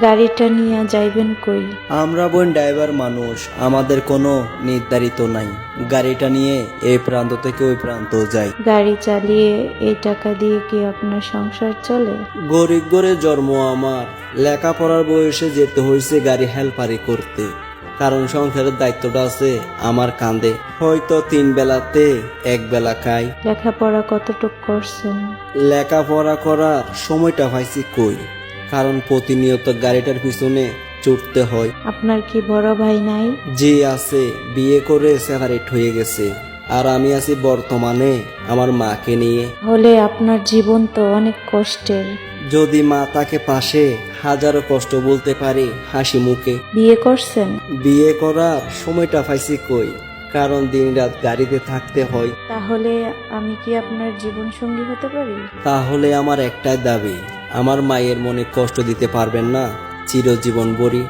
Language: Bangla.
গাড়িটা নিয়ে যাইবেন কই? আমরা বোন ড্রাইভার মানুষ, আমাদের কোনো নির্ধারিত নাই। গাড়িটা নিয়ে এই প্রান্ত থেকে ওই প্রান্ত যাই। গাড়ি চালিয়ে এই টাকা দিয়ে কি আপনার সংসার চলে? গরিব ঘরে জন্ম আমার, লেখাপড়ার বয়সে যেতে হয়েছে গাড়ি হেল্পারি করতে, কারণ সংসারের দায়িত্বটা আছে আমার কাঁধে। হয়তো 3 বেলাতে 1 বেলা খাই। লেখাপড়া কতটুক করছেন? লেখাপড়া করার সময়টা পাইছি কই, কারণ প্রতিনিয়ত গাড়িটার পিছনে ছুটতে হয়। আপনার কি বড় ভাই নাই? যে আছে, বিয়ে করে সেপারেট হয়ে গেছে, আর আমি আছি বর্তমানে আমার মাকে নিয়ে। হলে আপনার জীবন তো অনেক কষ্টের। যদি মা তাকে পাশে, হাজারো কষ্ট বলতে পারি হাসি মুখে। বিয়ে করছেন? বিয়ে করার সময়টা পাইছি কই, কারণ দিনরাত গাড়িতে থাকতে হয়। তাহলে আমি কি আপনার জীবন সঙ্গী হতে পারি? তাহলে আমার একটাই দাবি, আমার মায়ের মনে কষ্ট দিতে পারবেন না চিরজীবন ভরি।